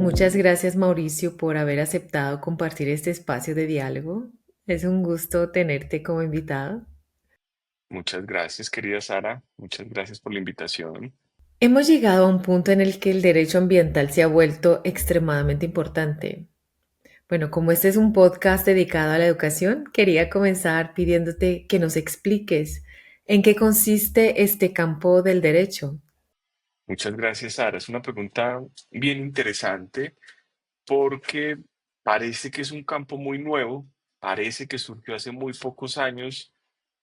Muchas gracias, Mauricio, por haber aceptado compartir este espacio de diálogo. Es un gusto tenerte como invitado. Muchas gracias, querida Sara. Muchas gracias por la invitación. Hemos llegado a un punto en el que el derecho ambiental se ha vuelto extremadamente importante. Bueno, como este es un podcast dedicado a la educación, quería comenzar pidiéndote que nos expliques en qué consiste este campo del derecho. Muchas gracias, Sara. Es una pregunta bien interesante porque parece que es un campo muy nuevo, parece que surgió hace muy pocos años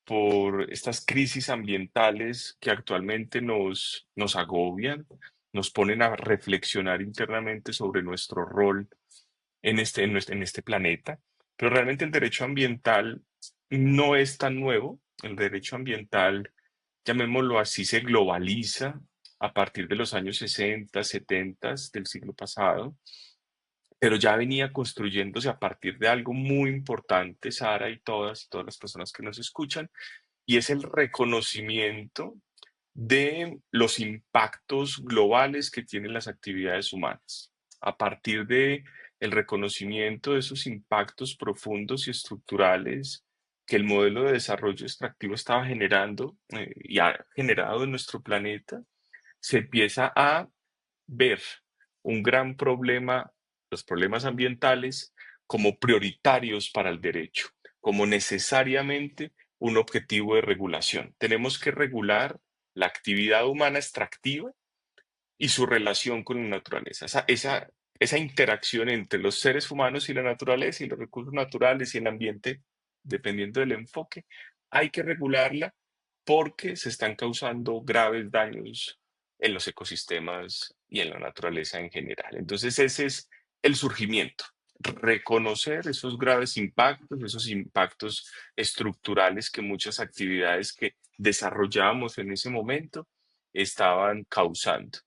por estas crisis ambientales que actualmente nos agobian, nos ponen a reflexionar internamente sobre nuestro rol en este planeta. Pero realmente el derecho ambiental no es tan nuevo. El derecho ambiental, llamémoslo así, se globaliza a partir de los años 60, 70 del siglo pasado, pero ya venía construyéndose a partir de algo muy importante, Sara y todas las personas que nos escuchan, y es el reconocimiento de los impactos globales que tienen las actividades humanas. A partir de el reconocimiento de esos impactos profundos y estructurales que el modelo de desarrollo extractivo estaba generando y ha generado en nuestro planeta, se empieza a ver un gran problema, los problemas ambientales, como prioritarios para el derecho, como necesariamente un objetivo de regulación. Tenemos que regular la actividad humana extractiva y su relación con la naturaleza. Esa interacción entre los seres humanos y la naturaleza y los recursos naturales y el ambiente, dependiendo del enfoque, hay que regularla porque se están causando graves daños en los ecosistemas y en la naturaleza en general. Entonces, ese es el surgimiento, reconocer esos impactos estructurales que muchas actividades que desarrollábamos en ese momento estaban causando.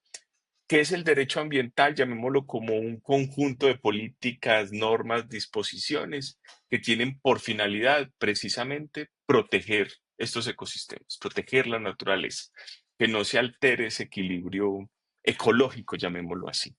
¿Qué es el derecho ambiental? Llamémoslo como un conjunto de políticas, normas, disposiciones que tienen por finalidad precisamente proteger estos ecosistemas, proteger la naturaleza, que no se altere ese equilibrio ecológico, llamémoslo así.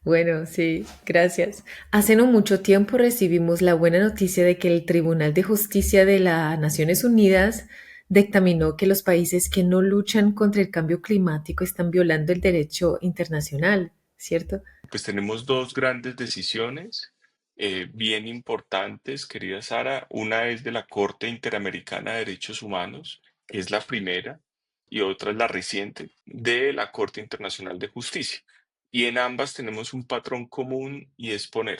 Bueno, sí, gracias. Hace no mucho tiempo recibimos la buena noticia de que el Tribunal de Justicia de las Naciones Unidas dictaminó que los países que no luchan contra el cambio climático están violando el derecho internacional, ¿cierto? Pues tenemos dos grandes decisiones bien importantes, querida Sara. Una es de la Corte Interamericana de Derechos Humanos, que es la primera, y otra es la reciente de la Corte Internacional de Justicia. Y en ambas tenemos un patrón común y es poner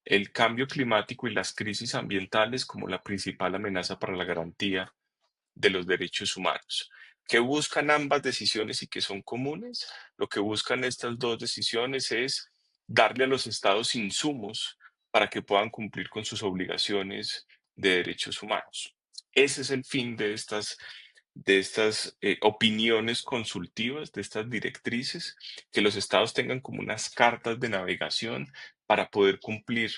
el cambio climático y las crisis ambientales como la principal amenaza para la garantía de los derechos humanos. ¿Qué buscan ambas decisiones y que son comunes? Lo que buscan estas dos decisiones es darle a los estados insumos para que puedan cumplir con sus obligaciones de derechos humanos. Ese es el fin de estas opiniones consultivas, de estas directrices, que los estados tengan como unas cartas de navegación para poder cumplir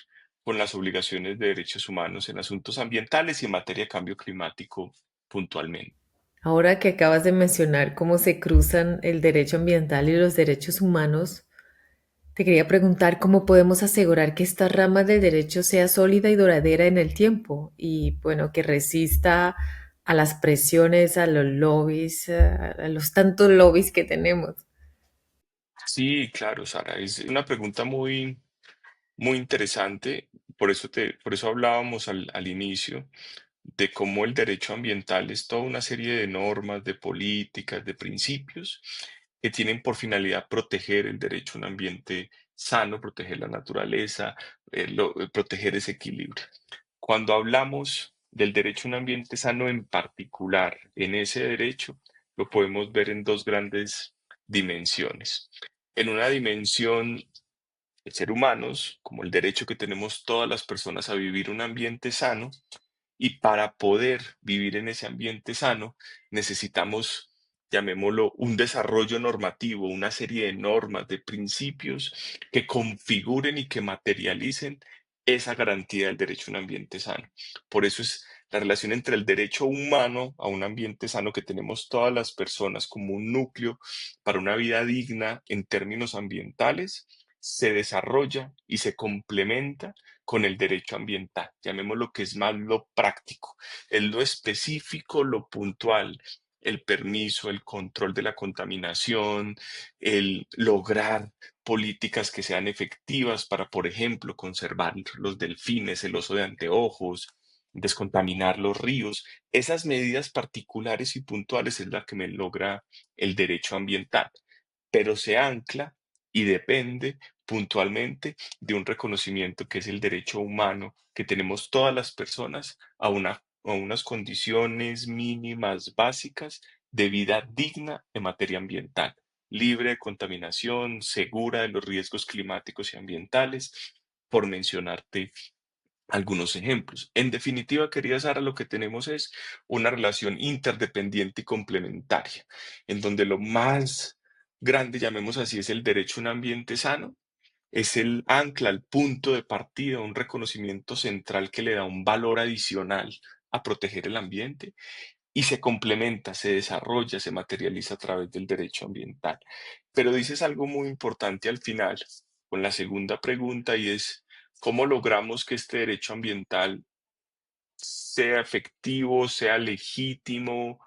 con las obligaciones de derechos humanos en asuntos ambientales y en materia de cambio climático puntualmente. Ahora que acabas de mencionar cómo se cruzan el derecho ambiental y los derechos humanos, te quería preguntar cómo podemos asegurar que esta rama del derecho sea sólida y duradera en el tiempo y, bueno, que resista a las presiones, a los lobbies, a los tantos lobbies que tenemos. Sí, claro, Sara, es una pregunta muy interesante. Por eso hablábamos al inicio de cómo el derecho ambiental es toda una serie de normas, de políticas, de principios que tienen por finalidad proteger el derecho a un ambiente sano, proteger la naturaleza, proteger ese equilibrio. Cuando hablamos del derecho a un ambiente sano en particular, en ese derecho, lo podemos ver en dos grandes dimensiones. En una dimensión de ser humanos, como el derecho que tenemos todas las personas a vivir un ambiente sano, y para poder vivir en ese ambiente sano, necesitamos, llamémoslo, un desarrollo normativo, una serie de normas, de principios que configuren y que materialicen esa garantía del derecho a un ambiente sano. Por eso es la relación entre el derecho humano a un ambiente sano que tenemos todas las personas como un núcleo para una vida digna en términos ambientales, se desarrolla y se complementa con el derecho ambiental. Llamémoslo que es más lo práctico, es lo específico, lo puntual, el permiso, el control de la contaminación, el lograr políticas que sean efectivas para, por ejemplo, conservar los delfines, el oso de anteojos, descontaminar los ríos. Esas medidas particulares y puntuales es la que me logra el derecho ambiental, pero se ancla y depende puntualmente de un reconocimiento que es el derecho humano que tenemos todas las personas a unas condiciones mínimas básicas de vida digna en materia ambiental, libre de contaminación, segura de los riesgos climáticos y ambientales, por mencionarte algunos ejemplos. En definitiva, querida Sara, lo que tenemos es una relación interdependiente y complementaria, en donde lo más grande, llamemos así, es el derecho a un ambiente sano, es el ancla, el punto de partida, un reconocimiento central que le da un valor adicional a proteger el ambiente y se complementa, se desarrolla, se materializa a través del derecho ambiental. Pero dices algo muy importante al final, con la segunda pregunta, y es, ¿cómo logramos que este derecho ambiental sea efectivo, sea legítimo,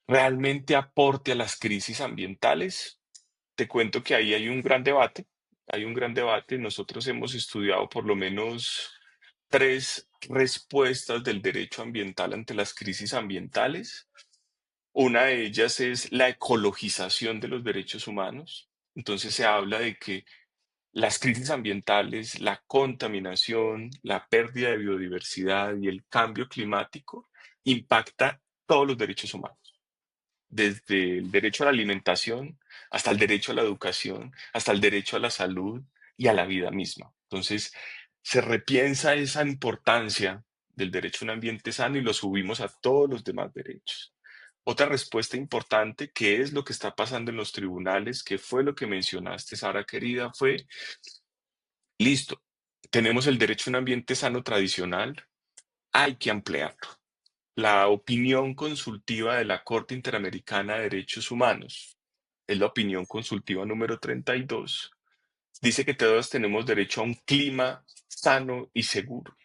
realmente aporte a las crisis ambientales? Te cuento que ahí hay un gran debate, hay un gran debate. Nosotros hemos estudiado por lo menos tres respuestas del derecho ambiental ante las crisis ambientales. Una de ellas es la ecologización de los derechos humanos. Entonces se habla de que las crisis ambientales, la contaminación, la pérdida de biodiversidad y el cambio climático impacta todos los derechos humanos, desde el derecho a la alimentación hasta el derecho a la educación, hasta el derecho a la salud y a la vida misma. Entonces, se repiensa esa importancia del derecho a un ambiente sano y lo subimos a todos los demás derechos. Otra respuesta importante, ¿qué es lo que está pasando en los tribunales? ¿Qué fue lo que mencionaste, Sara querida? Fue, listo, tenemos el derecho a un ambiente sano tradicional, hay que ampliarlo. La opinión consultiva de la Corte Interamericana de Derechos Humanos, es la opinión consultiva número 32, dice que todos tenemos derecho a un clima sano y seguro.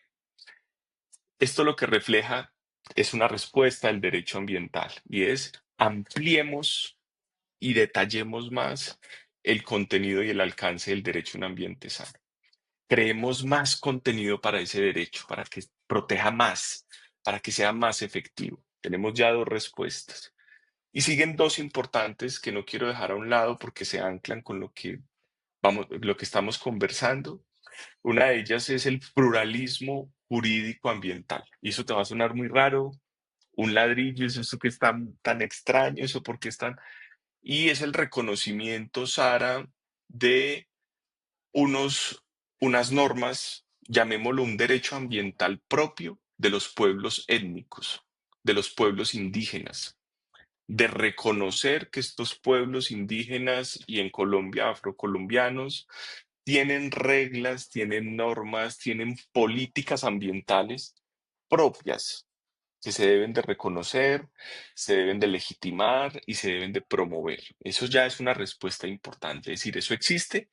Esto lo que refleja es una respuesta al derecho ambiental y es ampliemos y detallemos más el contenido y el alcance del derecho a un ambiente sano. Creemos más contenido para ese derecho, para que proteja más, para que sea más efectivo. Tenemos ya dos respuestas. Y siguen dos importantes que no quiero dejar a un lado porque se anclan con lo que estamos conversando. Una de ellas es el pluralismo jurídico ambiental. Y eso te va a sonar muy raro, un ladrillo, es eso que es tan extraño, eso porque es tan... Y es el reconocimiento, Sara, de unos, unas normas, llamémoslo un derecho ambiental propio de los pueblos étnicos, de los pueblos indígenas, de reconocer que estos pueblos indígenas y en Colombia afrocolombianos tienen reglas, tienen normas, tienen políticas ambientales propias que se deben de reconocer, se deben de legitimar y se deben de promover. Eso ya es una respuesta importante, es decir, eso existe,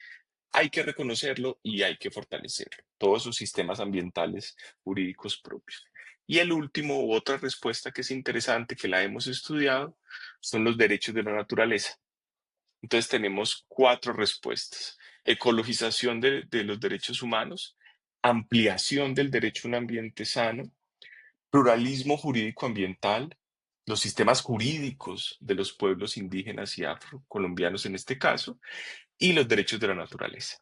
hay que reconocerlo y hay que fortalecerlo, todos sus sistemas ambientales jurídicos propios. Y el último, u otra respuesta que es interesante, que la hemos estudiado, son los derechos de la naturaleza. Entonces tenemos cuatro respuestas. Ecologización de los derechos humanos, ampliación del derecho a un ambiente sano, pluralismo jurídico ambiental, los sistemas jurídicos de los pueblos indígenas y afrocolombianos en este caso, y los derechos de la naturaleza.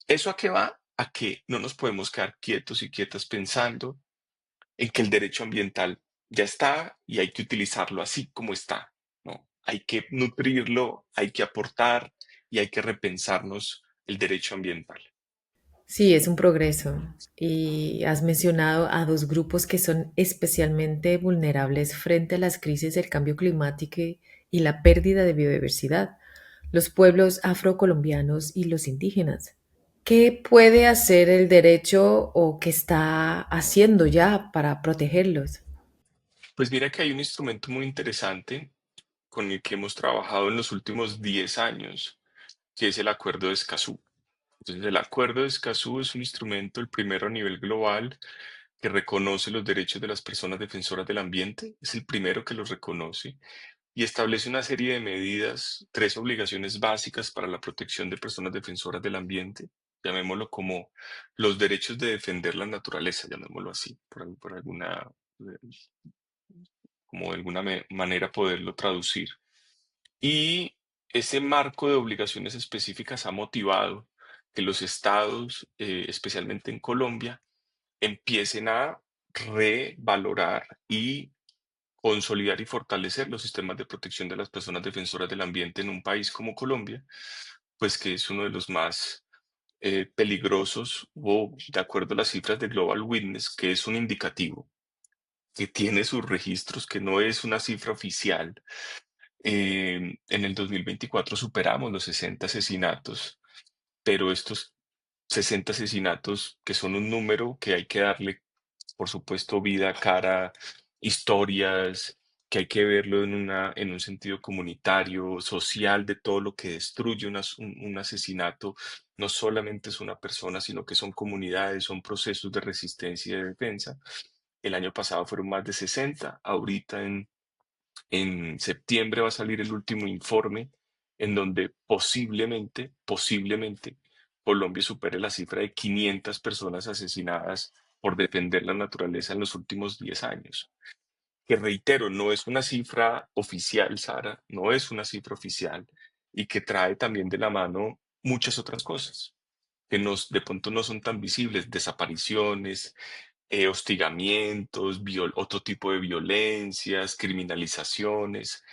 ¿Eso a qué va? A que no nos podemos quedar quietos y quietas pensando en que el derecho ambiental ya está y hay que utilizarlo así como está, ¿no? Hay que nutrirlo, hay que aportar y hay que repensarnos el derecho ambiental. Sí, es un progreso. Y has mencionado a dos grupos que son especialmente vulnerables frente a las crisis del cambio climático y la pérdida de biodiversidad, los pueblos afrocolombianos y los indígenas. ¿Qué puede hacer el derecho o qué está haciendo ya para protegerlos? Pues mira que hay un instrumento muy interesante con el que hemos trabajado en los últimos 10 años, que es el Acuerdo de Escazú. Entonces, el Acuerdo de Escazú es un instrumento, el primero a nivel global, que reconoce los derechos de las personas defensoras del ambiente. Es el primero que los reconoce y establece una serie de medidas, tres obligaciones básicas para la protección de personas defensoras del ambiente. Llamémoslo como los derechos de defender la naturaleza, llamémoslo así, por alguna, como de alguna manera poderlo traducir. Y ese marco de obligaciones específicas ha motivado que los estados, especialmente en Colombia, empiecen a revalorar y consolidar y fortalecer los sistemas de protección de las personas defensoras del ambiente en un país como Colombia, pues que es uno de los más peligrosos o, de acuerdo a las cifras de Global Witness, que es un indicativo, que tiene sus registros, que no es una cifra oficial. En el 2024 superamos los 60 asesinatos, pero estos 60 asesinatos, que son un número que hay que darle, por supuesto, vida, cara, historias, que hay que verlo en un sentido comunitario, social, de todo lo que destruye un asesinato. No solamente es una persona, sino que son comunidades, son procesos de resistencia y de defensa. El año pasado fueron más de 60. Ahorita en septiembre va a salir el último informe en donde posiblemente, Colombia supere la cifra de 500 personas asesinadas por defender la naturaleza en los últimos 10 años. Que reitero, no es una cifra oficial, Sara, no es una cifra oficial y que trae también de la mano muchas otras cosas que de pronto no son tan visibles, desapariciones, hostigamientos, otro tipo de violencias, criminalizaciones.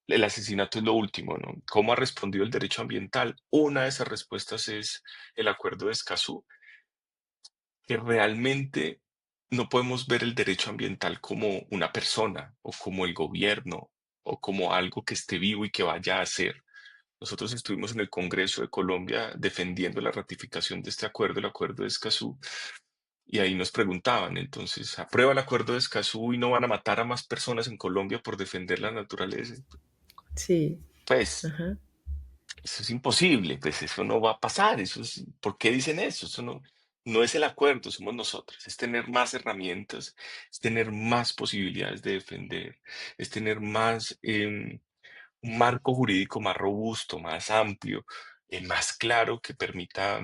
El asesinato es lo último, ¿no? ¿Cómo ha respondido el derecho ambiental? Una de esas respuestas es el Acuerdo de Escazú, que realmente no podemos ver el derecho ambiental como una persona o como el gobierno o como algo que esté vivo y que vaya a hacer. Nosotros estuvimos en el Congreso de Colombia defendiendo la ratificación de este acuerdo, el Acuerdo de Escazú, y ahí nos preguntaban, entonces, ¿aprueba el Acuerdo de Escazú y no van a matar a más personas en Colombia por defender la naturaleza? Sí, Pues ajá. eso es imposible, pues eso no va a pasar, ¿por qué dicen eso? Eso no es el acuerdo, somos nosotros, es tener más herramientas, es tener más posibilidades de defender, es tener más, un marco jurídico más robusto, más amplio, más claro que permita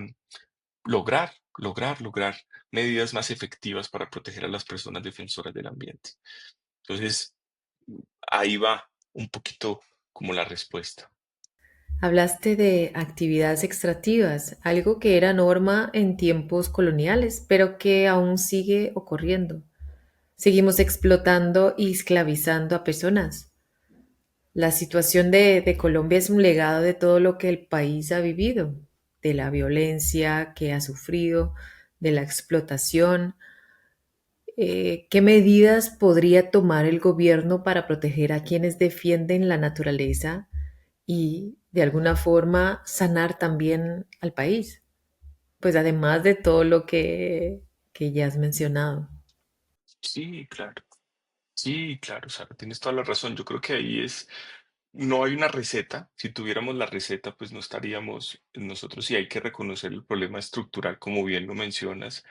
lograr medidas más efectivas para proteger a las personas defensoras del ambiente. Entonces, ahí va un poquito como la respuesta. Hablaste de actividades extractivas, algo que era norma en tiempos coloniales, pero que aún sigue ocurriendo. Seguimos explotando y esclavizando a personas. La situación de Colombia es un legado de todo lo que el país ha vivido, de la violencia que ha sufrido, de la explotación. ¿Qué medidas podría tomar el gobierno para proteger a quienes defienden la naturaleza y de alguna forma sanar también al país? Pues además de todo lo que ya has mencionado. Sí, claro. Sí, claro, Sara, tienes toda la razón. Yo creo que ahí no hay una receta. Si tuviéramos la receta, pues no estaríamos nosotros y hay que reconocer el problema estructural, como bien lo mencionas.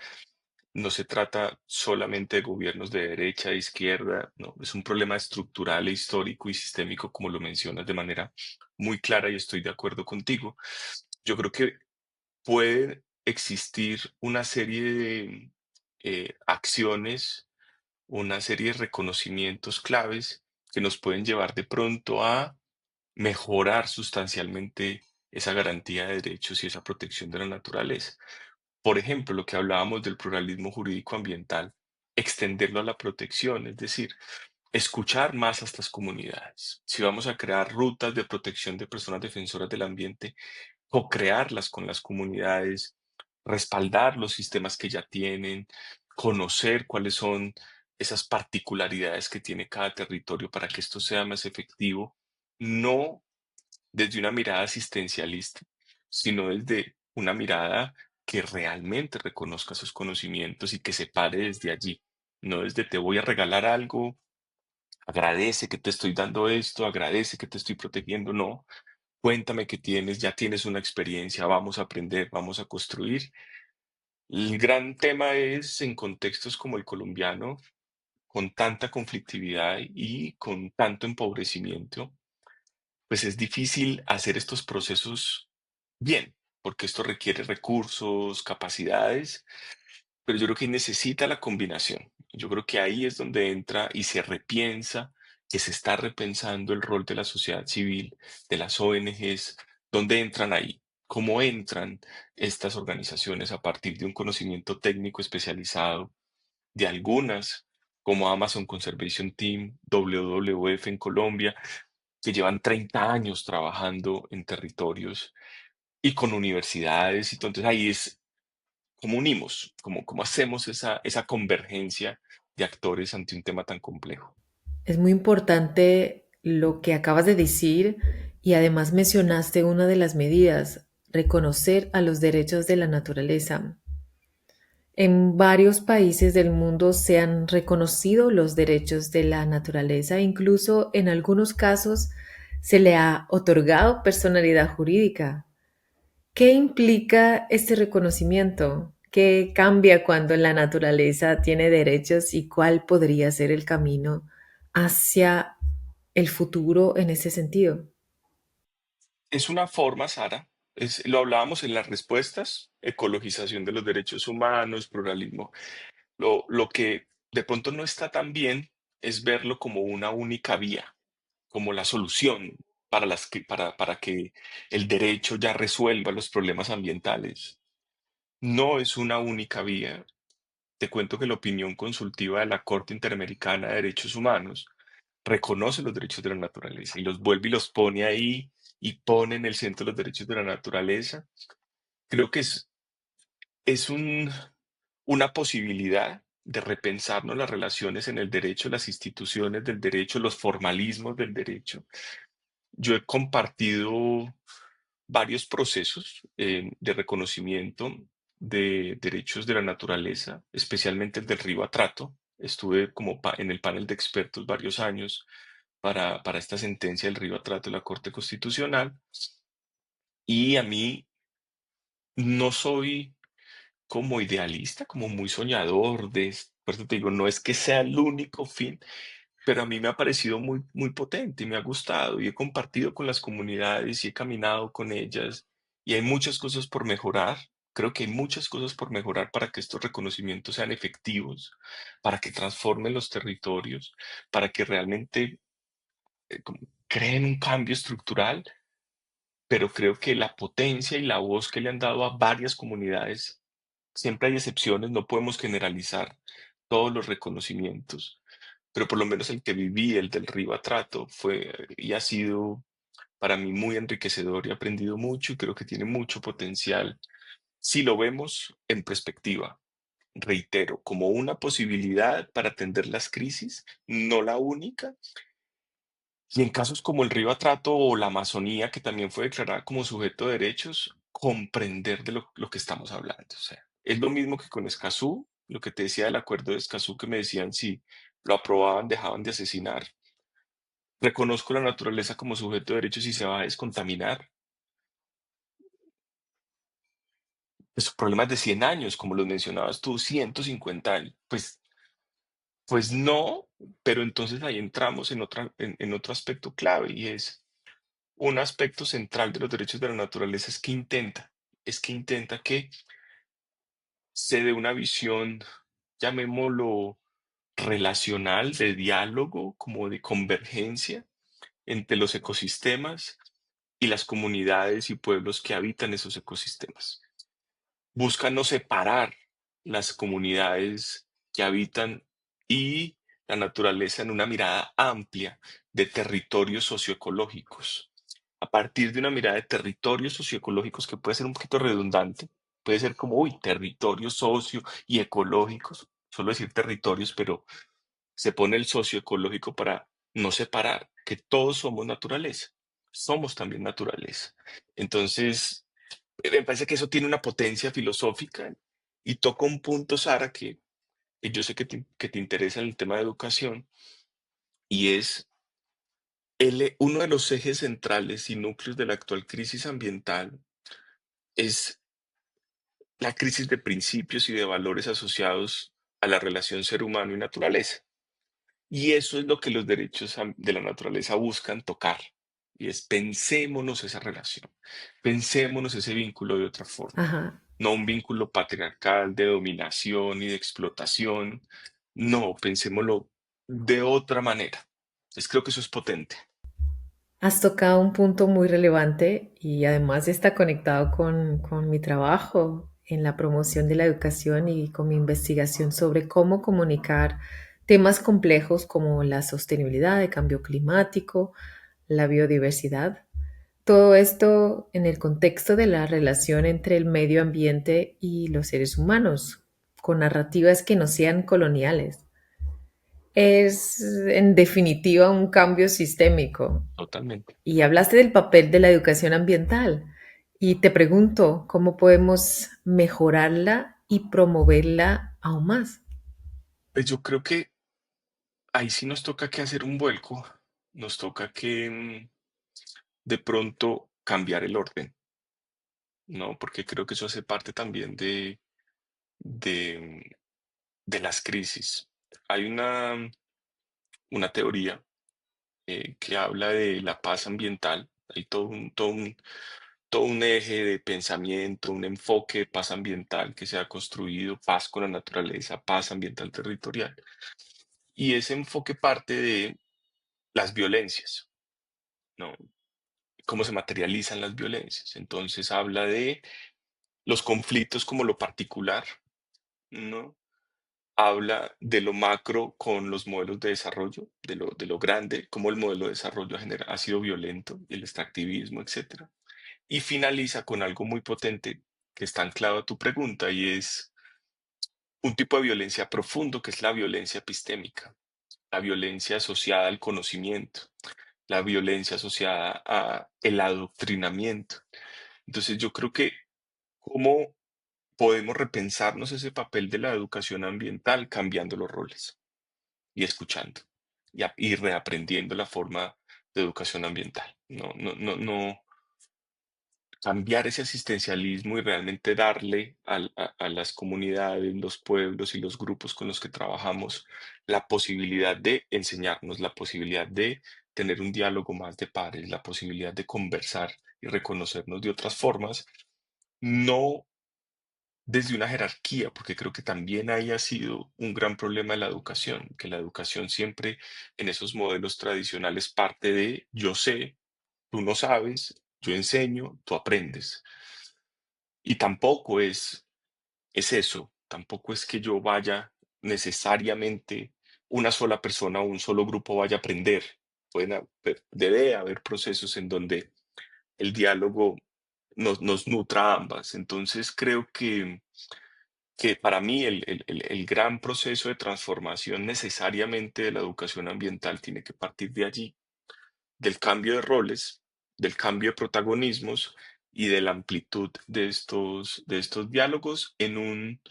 No se trata solamente de gobiernos de derecha, de izquierda, no, es un problema estructural e histórico y sistémico, como lo mencionas de manera muy clara y estoy de acuerdo contigo. Yo creo que puede existir una serie de acciones, una serie de reconocimientos claves que nos pueden llevar de pronto a mejorar sustancialmente esa garantía de derechos y esa protección de la naturaleza. Por ejemplo, lo que hablábamos del pluralismo jurídico ambiental, extenderlo a la protección, es decir, escuchar más a estas comunidades. Si vamos a crear rutas de protección de personas defensoras del ambiente, co-crearlas con las comunidades, respaldar los sistemas que ya tienen, conocer cuáles son esas particularidades que tiene cada territorio para que esto sea más efectivo, no desde una mirada asistencialista, sino desde una mirada que realmente reconozca sus conocimientos y que se pare desde allí, no desde te voy a regalar algo, agradece que te estoy dando esto, agradece que te estoy protegiendo, no, cuéntame que tienes, ya tienes una experiencia, vamos a aprender, vamos a construir. El gran tema es en contextos como el colombiano, con tanta conflictividad y con tanto empobrecimiento, pues es difícil hacer estos procesos bien, porque esto requiere recursos, capacidades, pero yo creo que necesita la combinación. Yo creo que ahí es donde entra y se repiensa, que se está repensando el rol de la sociedad civil, de las ONGs, dónde entran ahí, cómo entran estas organizaciones a partir de un conocimiento técnico especializado de algunas, como Amazon Conservation Team, WWF en Colombia, que llevan 30 años trabajando en territorios y con universidades, y entonces ahí es cómo unimos, cómo hacemos esa convergencia de actores ante un tema tan complejo. Es muy importante lo que acabas de decir y además mencionaste una de las medidas, reconocer a los derechos de la naturaleza. En varios países del mundo se han reconocido los derechos de la naturaleza, incluso en algunos casos se le ha otorgado personalidad jurídica. ¿Qué implica este reconocimiento? ¿Qué cambia cuando la naturaleza tiene derechos y cuál podría ser el camino hacia el futuro en ese sentido? Es una forma, Sara, lo hablábamos en las respuestas, ecologización de los derechos humanos, pluralismo. Lo que de pronto no está tan bien es verlo como una única vía, como la solución para que el derecho ya resuelva los problemas ambientales. No es una única vía. Te cuento que la opinión consultiva de la Corte Interamericana de Derechos Humanos reconoce los derechos de la naturaleza y los vuelve y los pone ahí y pone en el centro los derechos de la naturaleza. Creo que es una posibilidad de repensarnos las relaciones en el derecho, las instituciones del derecho, los formalismos del derecho. Yo he compartido varios procesos de reconocimiento de derechos de la naturaleza, especialmente el del río Atrato. Estuve como en el panel de expertos varios años para esta sentencia del río Atrato de la Corte Constitucional y a mí no soy como idealista, como muy soñador por eso te digo, no es que sea el único fin, pero a mí me ha parecido muy potente y me ha gustado y he compartido con las comunidades y he caminado con ellas y hay muchas cosas por mejorar. Creo que hay muchas cosas por mejorar para que estos reconocimientos sean efectivos, para que transformen los territorios, para que realmente como creen un cambio estructural, pero creo que la potencia y la voz que le han dado a varias comunidades, siempre hay excepciones, no podemos generalizar todos los reconocimientos, pero por lo menos el que viví, el del Río Atrato, fue y ha sido para mí muy enriquecedor y he aprendido mucho y creo que tiene mucho potencial si lo vemos en perspectiva. Reitero, como una posibilidad para atender las crisis, no la única, y en casos como el río Atrato o la Amazonía, que también fue declarada como sujeto de derechos, comprender de lo que estamos hablando. O sea, es lo mismo que con Escazú, lo que te decía del acuerdo de Escazú, que me decían si lo aprobaban, dejaban de asesinar. Reconozco la naturaleza como sujeto de derechos y se va a descontaminar. Pues problemas de 100 años, como los mencionabas tú, 150 años. Pues no, pero entonces ahí entramos en otro aspecto clave y es un aspecto central de los derechos de la naturaleza es que intenta que se dé una visión, llamémoslo relacional, de diálogo, como de convergencia entre los ecosistemas y las comunidades y pueblos que habitan esos ecosistemas. Busca no separar las comunidades que habitan y la naturaleza en una mirada amplia de territorios socioecológicos. A partir de una mirada de territorios socioecológicos que puede ser un poquito redundante, puede ser como, uy, territorios socio y ecológicos, solo decir territorios, pero se pone el socioecológico para no separar que todos somos naturaleza, somos también naturaleza. Entonces, Me parece que eso tiene una potencia filosófica y toca un punto, Sara, que yo sé que te interesa en el tema de educación, y es uno de los ejes centrales y núcleos de la actual crisis ambiental es la crisis de principios y de valores asociados a la relación ser humano y naturaleza. Y eso es lo que los derechos de la naturaleza buscan tocar. Y es pensémonos esa relación, pensémonos ese vínculo de otra forma, Ajá. no un vínculo patriarcal de dominación y de explotación, no, pensémoslo de otra manera. Creo que eso es potente, Has tocado un punto muy relevante y además está conectado con mi trabajo en la promoción de la educación y con mi investigación sobre cómo comunicar temas complejos como la sostenibilidad, el cambio climático, la biodiversidad. Todo esto en el contexto de la relación entre el medio ambiente y los seres humanos, con narrativas que no sean coloniales. Es en definitiva un cambio sistémico. totalmente. Y hablaste del papel de la educación ambiental. Y te pregunto, ¿cómo podemos mejorarla y promoverla aún más? Pues yo creo que ahí sí nos toca que hacer un vuelco, nos toca que de pronto cambiar el orden, ¿no? Porque creo que eso hace parte también de, de las crisis. Hay una teoría que habla de la paz ambiental. Hay todo un eje de pensamiento, un enfoque de paz ambiental que se ha construido, paz con la naturaleza, paz ambiental territorial. Y ese enfoque parte de las violencias, ¿no? Cómo se materializan las violencias. Entonces habla de los conflictos como lo particular, ¿no? Habla de lo macro con los modelos de desarrollo, de lo grande, cómo el modelo de desarrollo ha sido violento, el extractivismo, etcétera. Y finaliza con algo muy potente que está anclado a tu pregunta y es un tipo de violencia profundo que es la violencia epistémica, la violencia asociada al conocimiento, la violencia asociada a el adoctrinamiento. Entonces yo creo que cómo podemos repensarnos ese papel de la educación ambiental cambiando los roles y escuchando y reaprendiendo la forma de educación ambiental. No cambiar ese asistencialismo y realmente darle a las comunidades, los pueblos y los grupos con los que trabajamos la posibilidad de enseñarnos, la posibilidad de tener un diálogo más de pares, la posibilidad de conversar y reconocernos de otras formas, no desde una jerarquía, porque creo que también ahí ha sido un gran problema de la educación, que la educación siempre en esos modelos tradicionales parte de yo sé, tú no sabes, yo enseño, tú aprendes. Y tampoco es eso, tampoco es que yo vaya necesariamente una sola persona o un solo grupo vaya a aprender. Debe haber procesos en donde el diálogo nos nutra a ambas. Entonces creo que para mí el gran proceso de transformación necesariamente de la educación ambiental tiene que partir de allí, del cambio de roles, del cambio de protagonismos y de la amplitud de estos diálogos en un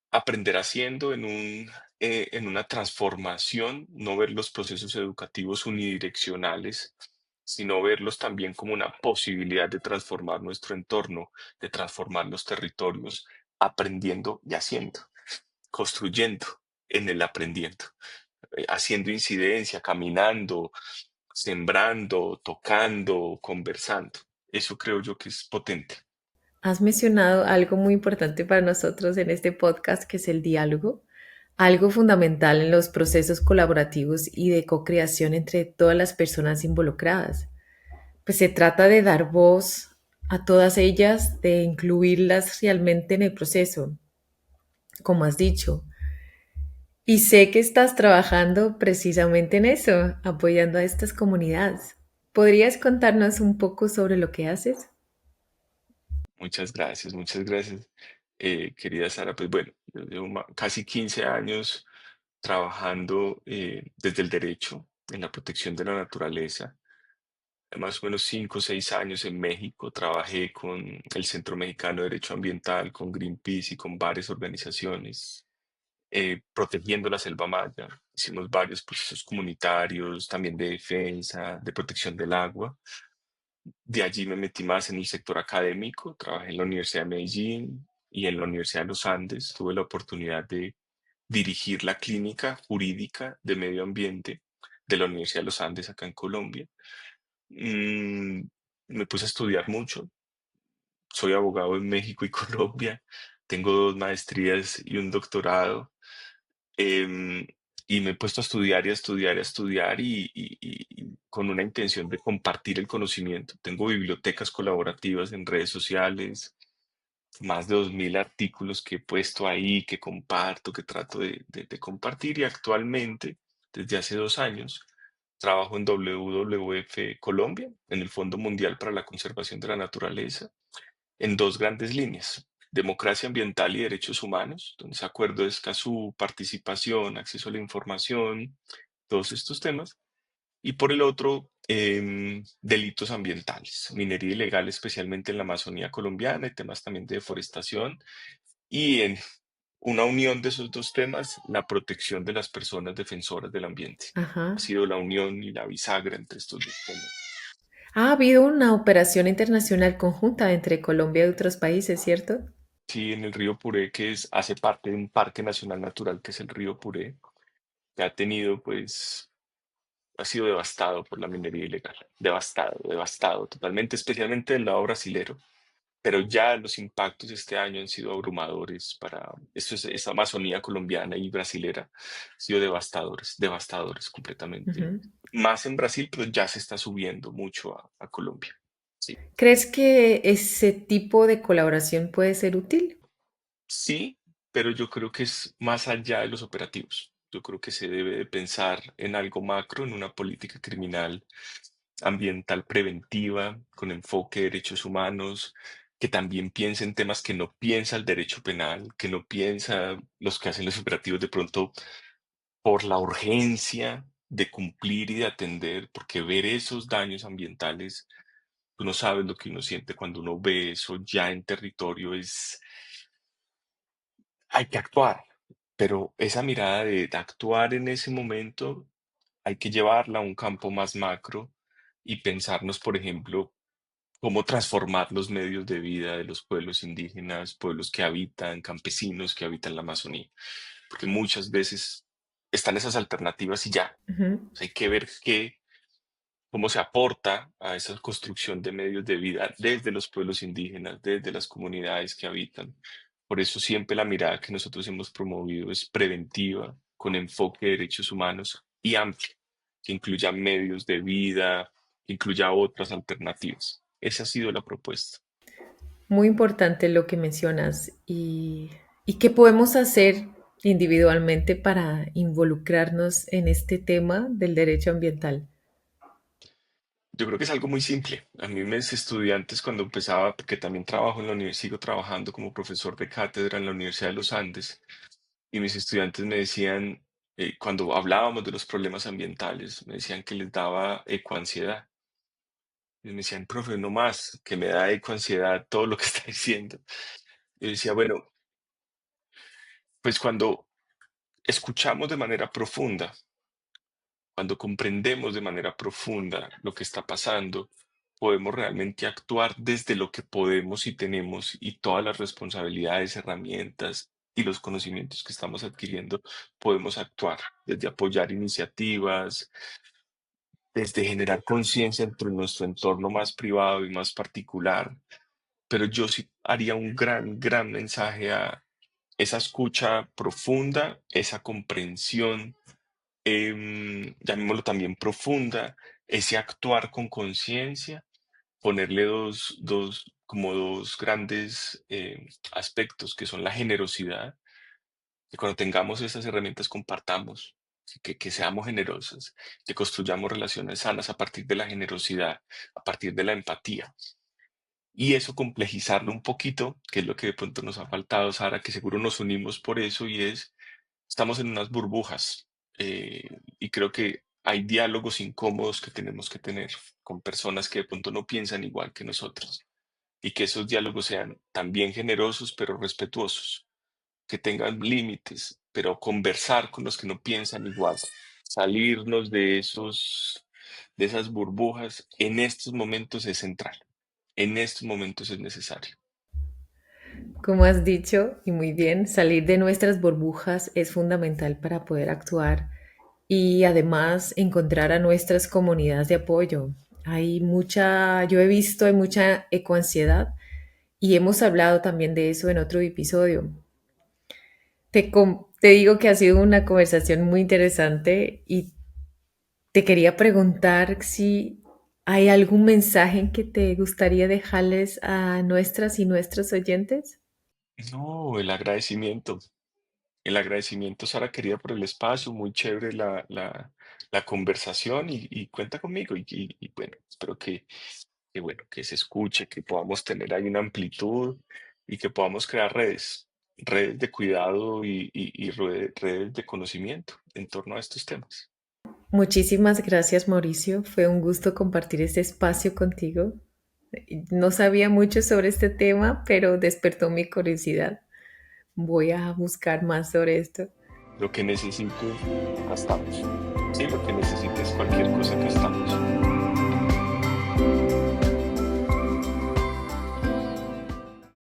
aprender haciendo, en una transformación, no ver los procesos educativos unidireccionales, sino verlos también como una posibilidad de transformar nuestro entorno, de transformar los territorios, aprendiendo y haciendo, construyendo en el aprendiendo, haciendo incidencia, caminando, sembrando, tocando, conversando. Eso creo yo que es potente. Has mencionado algo muy importante para nosotros en este podcast, que es el diálogo, algo fundamental en los procesos colaborativos y de co-creación entre todas las personas involucradas. Pues se trata de dar voz a todas ellas, de incluirlas realmente en el proceso, como has dicho. Y sé que estás trabajando precisamente en eso, apoyando a estas comunidades. ¿Podrías contarnos un poco sobre lo que haces? Muchas gracias, querida Sara. Pues bueno, yo llevo casi 15 años trabajando desde el derecho en la protección de la naturaleza. más o menos 5 o 6 años en México. Trabajé con el Centro Mexicano de Derecho Ambiental, con Greenpeace y con varias organizaciones protegiendo la selva maya. Hicimos varios procesos comunitarios, también de defensa, de protección del agua. De allí me metí más en el sector académico. Trabajé en la Universidad de Medellín y en la Universidad de los Andes. Tuve la oportunidad de dirigir la clínica jurídica de medio ambiente de la Universidad de los Andes acá en Colombia. Mm, Me puse a estudiar mucho. Soy abogado en México y Colombia. Tengo 2 maestrías y un doctorado. em, y me he puesto a estudiar y a estudiar y a estudiar y con una intención de compartir el conocimiento. Tengo bibliotecas colaborativas en redes sociales, más de 2000 artículos que he puesto ahí, que comparto, que trato de compartir y actualmente, desde hace 2 años, trabajo en WWF Colombia, en el Fondo Mundial para la Conservación de la Naturaleza, en dos grandes líneas: democracia ambiental y derechos humanos, donde ese acuerdo es Escazú, participación, acceso a la información, todos estos temas. Y por el otro, delitos ambientales, minería ilegal, especialmente en la Amazonía colombiana, y temas también de deforestación. Y en una unión de esos dos temas, la protección de las personas defensoras del ambiente. Ha Ajá. sido la unión y la bisagra entre estos dos temas. Ha habido una operación internacional conjunta entre Colombia y otros países, ¿cierto? Sí, en el río Puré, hace parte de un parque nacional natural que es el río Puré, que ha tenido, pues, ha sido devastado por la minería ilegal. Devastado, devastado totalmente, especialmente del lado brasilero. Pero ya los impactos este año han sido abrumadores para esa Amazonía colombiana y brasilera, han sido devastadores, devastadores completamente. Ujú. Más en Brasil, pero ya se está subiendo mucho a Colombia. Sí. ¿Crees que ese tipo de colaboración puede ser útil? Sí, pero yo creo que es más allá de los operativos. Yo creo que se debe de pensar en algo macro, en una política criminal ambiental preventiva, con enfoque de derechos humanos, que también piense en temas que no piensa el derecho penal, que no piensa los que hacen los operativos de pronto por la urgencia de cumplir y de atender, porque ver esos daños ambientales, tú no sabes lo que uno siente cuando uno ve eso ya en territorio, hay que actuar, pero esa mirada de actuar en ese momento hay que llevarla a un campo más macro y pensarnos, por ejemplo, cómo transformar los medios de vida de los pueblos indígenas, pueblos que habitan, campesinos que habitan la Amazonía, porque muchas veces están esas alternativas y ya, Ujú. o sea, hay que ver cómo se aporta a esa construcción de medios de vida desde los pueblos indígenas, desde las comunidades que habitan. Por eso siempre la mirada que nosotros hemos promovido es preventiva, con enfoque de derechos humanos y amplia, que incluya medios de vida, que incluya otras alternativas. Esa ha sido la propuesta. Muy importante lo que mencionas. ¿Y qué podemos hacer individualmente para involucrarnos en este tema del derecho ambiental? Yo creo que es algo muy simple. A mí mis estudiantes cuando empezaba, porque también trabajo en la universidad, sigo trabajando como profesor de cátedra en la Universidad de los Andes, y mis estudiantes me decían, cuando hablábamos de los problemas ambientales, me decían que les daba ecoansiedad. Y me decían, profe, no más, que me da ecoansiedad todo lo que está diciendo. Yo decía, bueno, pues cuando escuchamos de manera profunda, cuando comprendemos de manera profunda lo que está pasando, podemos realmente actuar desde lo que podemos y tenemos y todas las responsabilidades, herramientas y los conocimientos que estamos adquiriendo, podemos actuar desde apoyar iniciativas, desde generar conciencia entre nuestro entorno más privado y más particular. Pero yo sí haría un gran, gran mensaje a esa escucha profunda, esa comprensión, llamémoslo también profunda, ese actuar con conciencia, ponerle como dos grandes aspectos que son la generosidad, que cuando tengamos esas herramientas compartamos, que seamos generosos, que construyamos relaciones sanas a partir de la generosidad, a partir de la empatía. Y eso complejizarlo un poquito, que es lo que de pronto nos ha faltado, Sara, que seguro nos unimos por eso, y es, estamos en unas burbujas. Y creo que hay diálogos incómodos que tenemos que tener con personas que de pronto no piensan igual que nosotros y que esos diálogos sean también generosos pero respetuosos, que tengan límites, pero conversar con los que no piensan igual, salirnos de de esas burbujas en estos momentos es central, en estos momentos es necesario. Como has dicho, y muy bien, salir de nuestras burbujas es fundamental para poder actuar y además encontrar a nuestras comunidades de apoyo. Yo he visto, hay mucha ecoansiedad y hemos hablado también de eso en otro episodio. Te digo que ha sido una conversación muy interesante y te quería preguntar si hay algún mensaje que te gustaría dejarles a nuestras y nuestros oyentes. No, el agradecimiento, Sara, querida, por el espacio, muy chévere la conversación y cuenta conmigo y bueno, espero que bueno, que se escuche, que podamos tener ahí una amplitud y que podamos crear redes de cuidado redes de conocimiento en torno a estos temas. Muchísimas gracias, Mauricio. Fue un gusto compartir este espacio contigo. No sabía mucho sobre este tema, pero despertó mi curiosidad. Voy a buscar más sobre esto. Lo que necesites, acá estamos. Sí, lo que necesites, cualquier cosa, acá estamos.